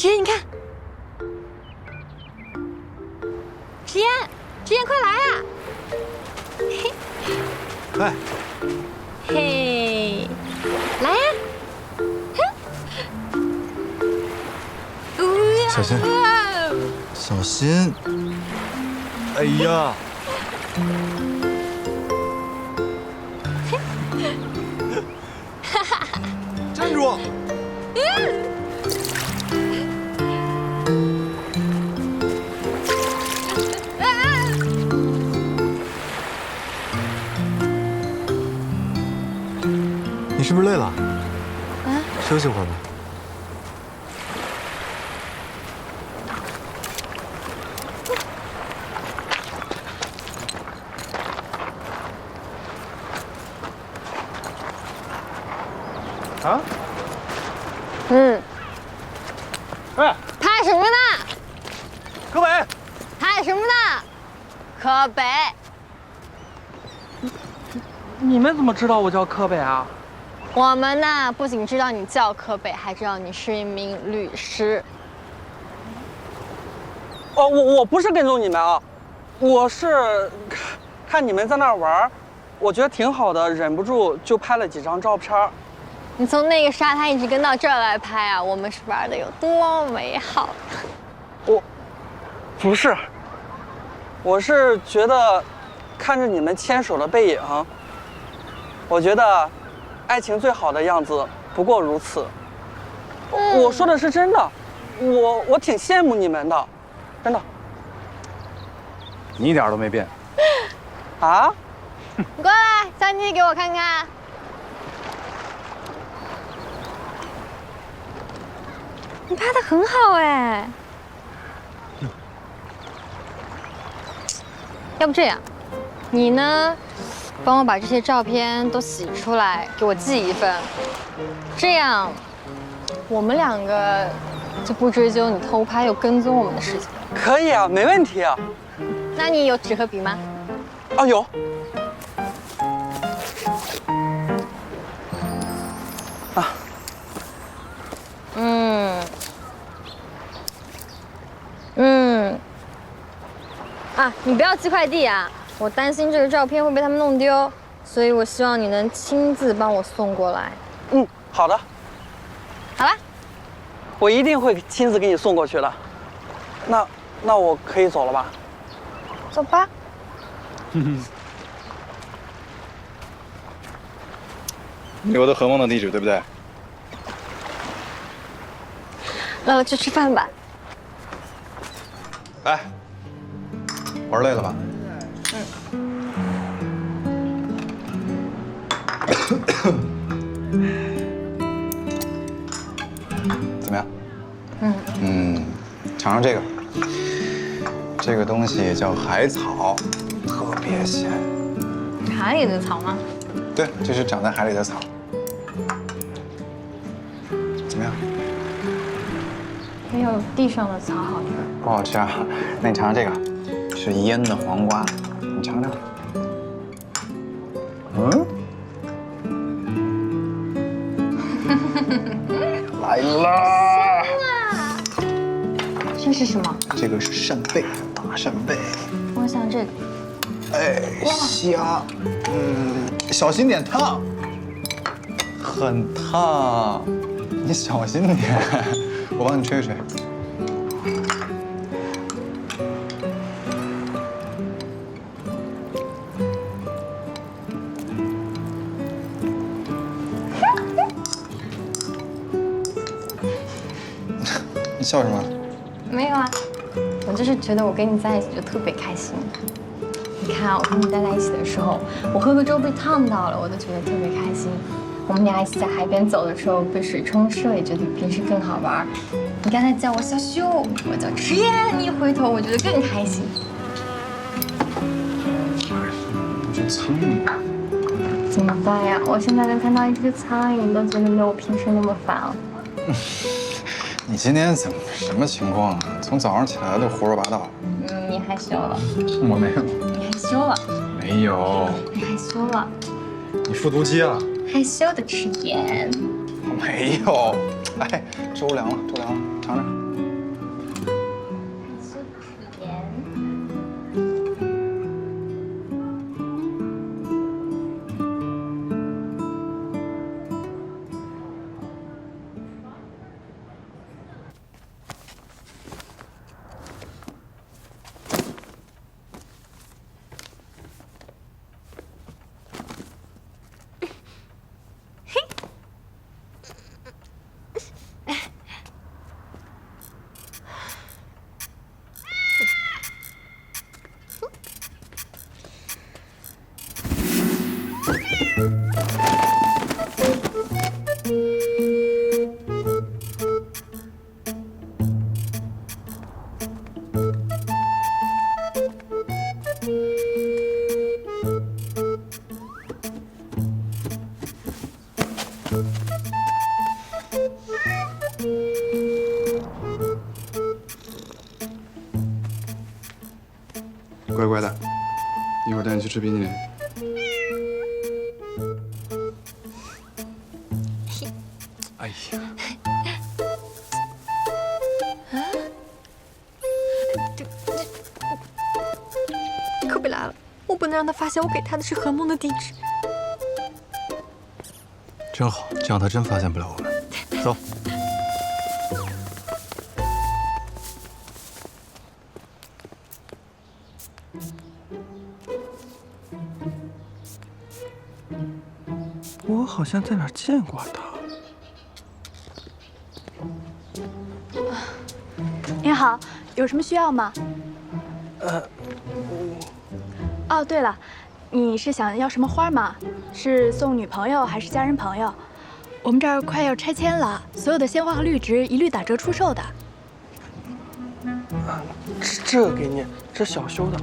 直言，你看，直言，快来啊！哎，嘿，来呀！小心，小心！哎呀！站住！你是不是累了？啊，休息会儿吧。啊？哎，拍什么呢？柯北，拍什么呢？柯北，你们怎么知道我叫柯北啊？我们呢不仅知道你叫柯北，还知道你是一名律师。哦，我不是跟踪你们啊，我是看你们在那儿玩，我觉得挺好的，忍不住就拍了几张照片。你从那个沙滩一直跟到这儿来拍啊？我们是玩的有多美好？不是，我是觉得看着你们牵手的背影，我觉得爱情最好的样子不过如此。我说的是真的，我挺羡慕你们的，真的。你一点都没变。啊？你过来，相机给我看看。你拍的很好哎。要不这样，你呢，帮我把这些照片都洗出来，给我寄一份，这样我们两个就不追究你偷拍又跟踪我们的事情。可以啊，没问题啊。那你有纸和笔吗？哦，有。啊。啊，你不要寄快递啊！我担心这个照片会被他们弄丢，所以我希望你能亲自帮我送过来。好的。好了，我一定会亲自给你送过去的。那我可以走了吧？走吧。留的何梦的地址对不对？那我去吃饭吧。来，玩累了吧？怎么样？尝尝这个，这个东西叫海草，特别咸。海里的草吗？对，就是长在海里的草。怎么样？没有地上的草好吃。不好吃啊？那你尝尝这个，是腌的黄瓜，你尝尝。来啦！这是什么？这个是扇贝，大扇贝。我想这个。哎，香。小心点烫，很烫，你小心点。我帮你吹吹。你笑什么？没有啊，我就是觉得我跟你在一起就特别开心。你看，我跟你待在一起的时候，我喝个粥被烫到了，我都觉得特别开心。我们俩一起在海边走的时候，被水冲湿了，也觉得比平时更好玩。你刚才叫我小秀，我叫迟燕，你一回头，我觉得更开心。我是苍蝇。怎么办呀？我现在连看到一只苍蝇都觉得没有平时那么烦了。你今天怎么什么情况啊？从早上起来就胡说八道。你害羞了。我没有。你害羞了。没有。你害羞了。你复读机啊？害羞的迟延。我没有。哎，粥凉了，粥凉了，尝尝。乖乖的，一会儿带你去吃冰淇淋。哎呀，可别来了，我不能让他发现我给他的是何梦的地址。真好，这样他真发现不了我们。走。我好像在哪儿见过他。您好，有什么需要吗？哦，对了，你是想要什么花吗？是送女朋友还是家人朋友？我们这儿快要拆迁了，所有的鲜花和绿植一律打折出售的。这个给你，这小修的。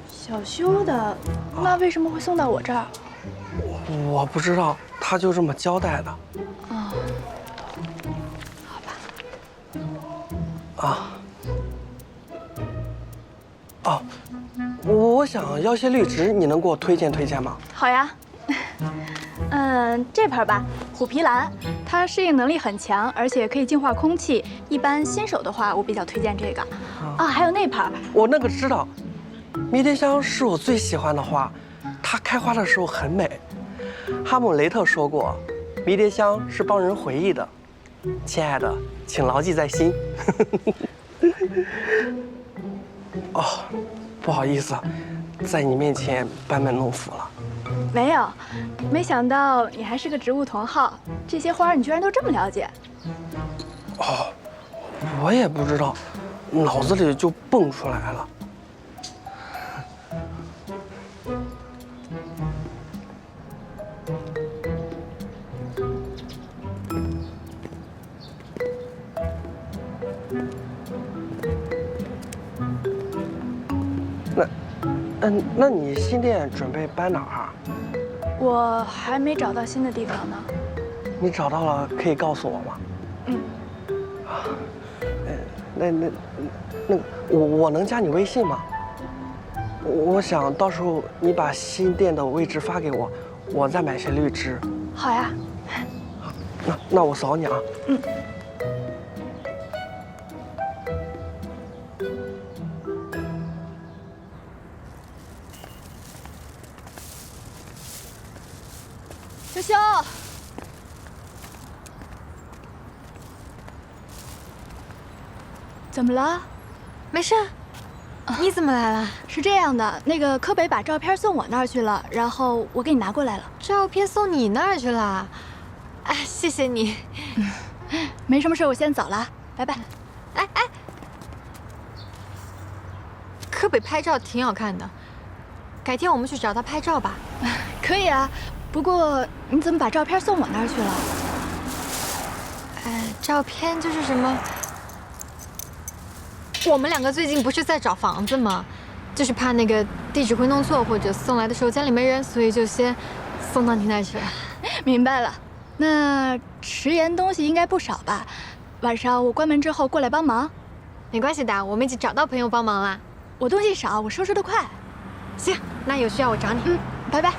小修的，那为什么会送到我这儿？我不知道，他就这么交代的。哦，好吧。啊。哦，我想要些绿植，你能给我推荐推荐吗？好呀。这盆吧，虎皮兰，它适应能力很强，而且可以净化空气。一般新手的话，我比较推荐这个。啊，还有那盆，我那个知道，迷迭香是我最喜欢的花，它开花的时候很美。哈姆雷特说过，迷迭香是帮人回忆的。亲爱的，请牢记在心。哦，不好意思，在你面前班门弄斧了。没有，没想到你还是个植物同好，这些花你居然都这么了解。哦，我也不知道，脑子里就蹦出来了。那你新店准备搬哪儿啊？我还没找到新的地方呢。你找到了可以告诉我吗？嗯。啊，那我能加你微信吗？我想到时候你把新店的位置发给我，我再买些绿植。好呀。那我扫你啊。嗯。修修，怎么了？没事。你怎么来了？是这样的，那个柯北把照片送我那儿去了，然后我给你拿过来了。照片送你那儿去了？哎，谢谢你。没什么事，我先走了，拜拜。哎，柯北拍照挺好看的，改天我们去找他拍照吧。可以啊。不过你怎么把照片送我那儿去了？照片就是什么？我们两个最近不是在找房子吗？就是怕那个地址会弄错，或者送来的时候家里没人，所以就先送到你那儿去了。明白了。那迟延东西应该不少吧？晚上我关门之后过来帮忙。没关系的，我们已经找到朋友帮忙啦。我东西少，我收拾得快。行，那有需要我找你。拜拜。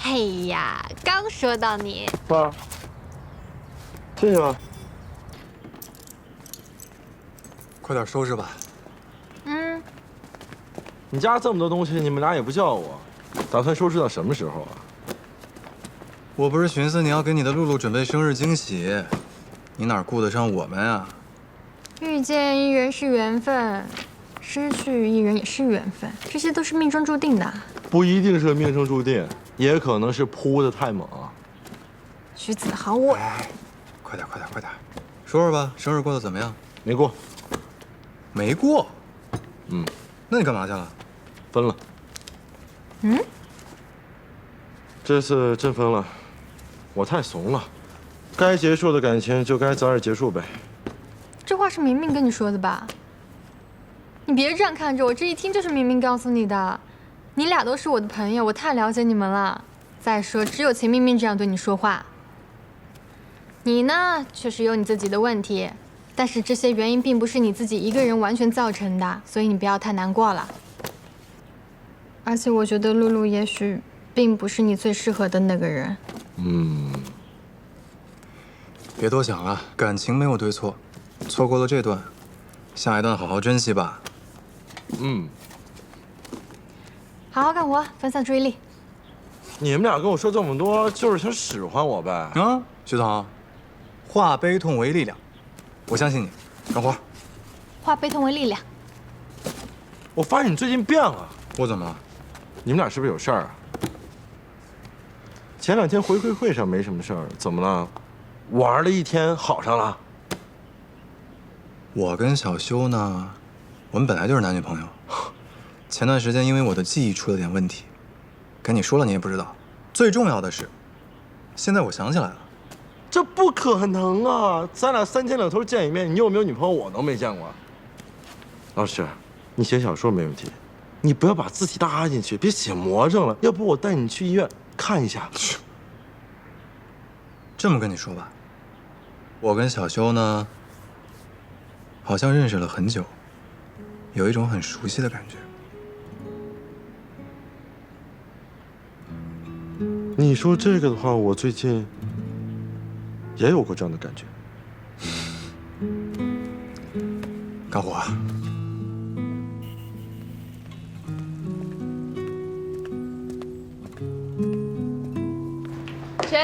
哎呀，刚说到你，爸，进去吧。快点收拾吧。你家这么多东西，你们俩也不叫我，打算收拾到什么时候啊？我不是寻思你要给你的露露准备生日惊喜，你哪顾得上我们啊？遇见一人是缘分，失去一人也是缘分，这些都是命中注定的。不一定是命中注定，也可能是扑得太猛啊。徐子豪，我快点，说说吧，生日过得怎么样？没过。没过？嗯。那你干嘛去了？分了。这次真分了，我太怂了，该结束的感情就该早点结束呗。这话是明明跟你说的吧？你别这样看着我，这一听就是明明告诉你的。你俩都是我的朋友，我太了解你们了。再说，只有秦明明这样对你说话。你呢，确实有你自己的问题，但是这些原因并不是你自己一个人完全造成的，所以你不要太难过了。而且我觉得露露也许并不是你最适合的那个人。别多想了，感情没有对错，错过了这段，下一段好好珍惜吧。好好干活，分散注意力。你们俩跟我说这么多，就是想使唤我呗？啊，徐总，化悲痛为力量，我相信你，干活。化悲痛为力量。我发现你最近变了。我怎么了？你们俩是不是有事儿啊？前2天回馈会上没什么事儿，怎么了？玩了1天好上了？我跟小修呢，我们本来就是男女朋友。前段时间因为我的记忆出了点问题，跟你说了你也不知道。最重要的是，现在我想起来了。这不可能啊！咱俩3天2头见一面，你有没有女朋友我都没见过。老师，你写小说没问题，你不要把字体搭进去，别写魔怔了。要不我带你去医院看一下。这么跟你说吧，我跟小修呢，好像认识了很久，有一种很熟悉的感觉。你说这个的话，我最近也有过这样的感觉。干活啊！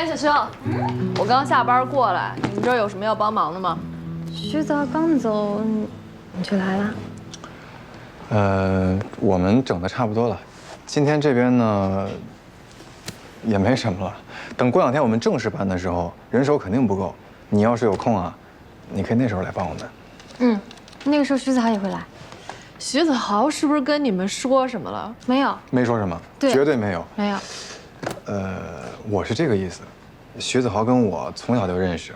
小修，我刚下班过来，你们这儿有什么要帮忙的吗？徐泽刚走，你就来了？我们整的差不多了，今天这边呢也没什么了。等过2天我们正式办的时候，人手肯定不够。你要是有空啊，你可以那时候来帮我们。那个时候徐子豪也会来。徐子豪是不是跟你们说什么了？没有，没说什么，对绝对没有。没有。我是这个意思。徐子豪跟我从小就认识，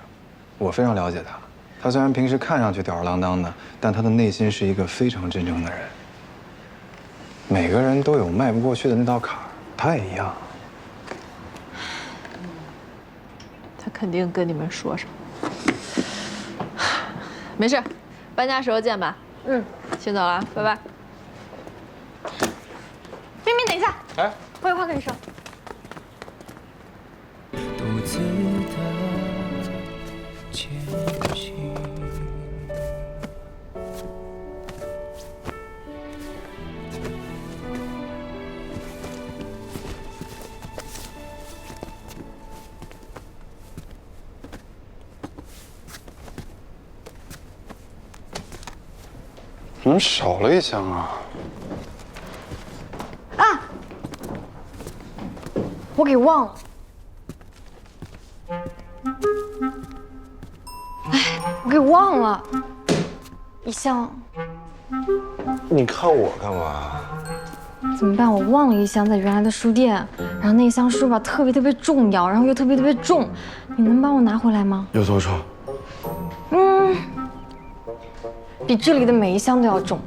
我非常了解他。他虽然平时看上去吊儿郎当的，但他的内心是一个非常真诚的人。每个人都有迈不过去的那道坎儿，他也一样。他肯定跟你们说什么。没事，搬家时候见吧。先走了，拜拜。冰冰，等一下，哎，我有话跟你说。独自的前行。怎么少了一箱啊？我给忘了。我给忘了一箱。你看我干嘛？怎么办？我忘了一箱在原来的书店，然后那箱书吧特别重要，然后又特别重，你能帮我拿回来吗？有多重？比这里的每一箱都要重。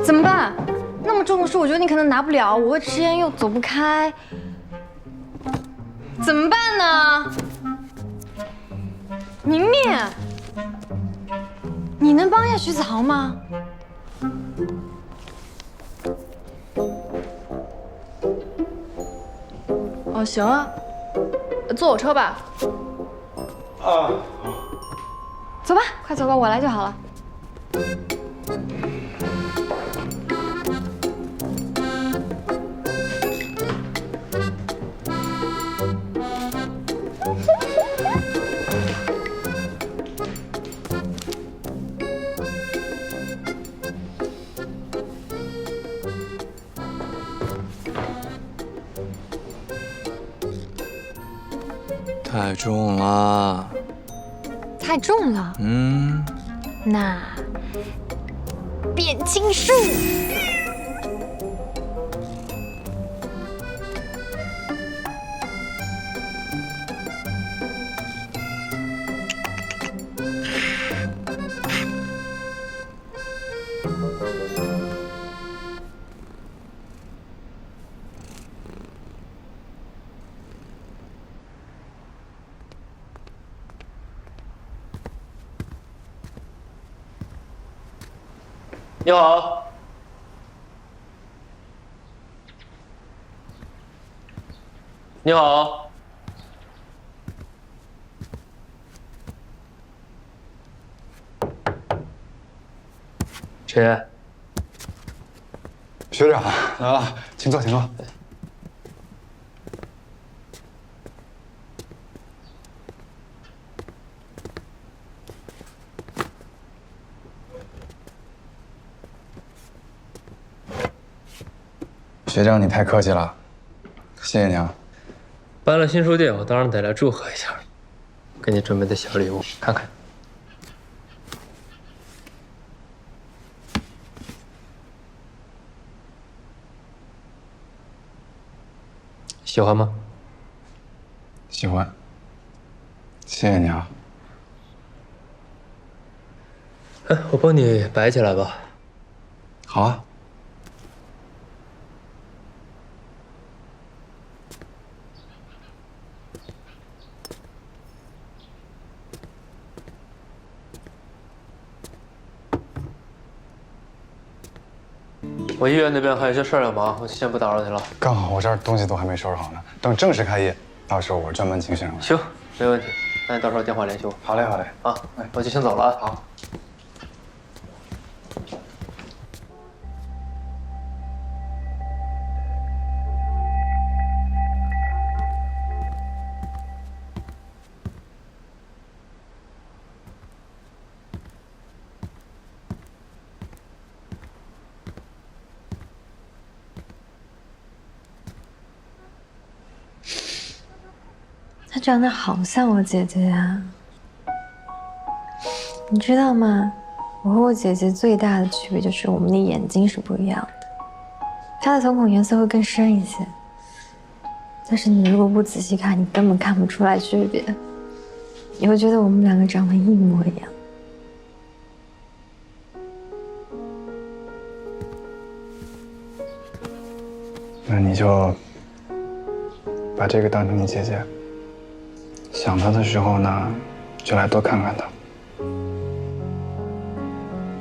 怎么办？那么重的书，我觉得你可能拿不了，我和迟妍又走不开，怎么办呢？明明，你能帮一下徐子豪吗？哦，行啊，坐我车吧。走吧，快走吧，我来就好了。太重了。太重了。那变轻术。你好。你好。谁？学长来了，请坐，请坐。学长，你太客气了，谢谢你啊。搬了新书店，我当然得来祝贺一下，给你准备的小礼物，看看。喜欢吗？喜欢。谢谢你啊。哎，我帮你摆起来吧。好啊。我医院那边还有些事儿要忙，我先不打扰你了。刚好我这儿东西都还没收拾好呢，等正式开业，到时候我专门请学生来。行，没问题。那你到时候电话联系我。好嘞，好嘞。啊，我就先走了啊。好。她长得好像我姐姐呀，你知道吗？我和我姐姐最大的区别就是我们的眼睛是不一样的，她的瞳孔颜色会更深一些，但是你如果不仔细看，你根本看不出来区别，你会觉得我们两个长得一模一样。那你就把这个当成你姐姐，想她的时候呢，就来多看看她。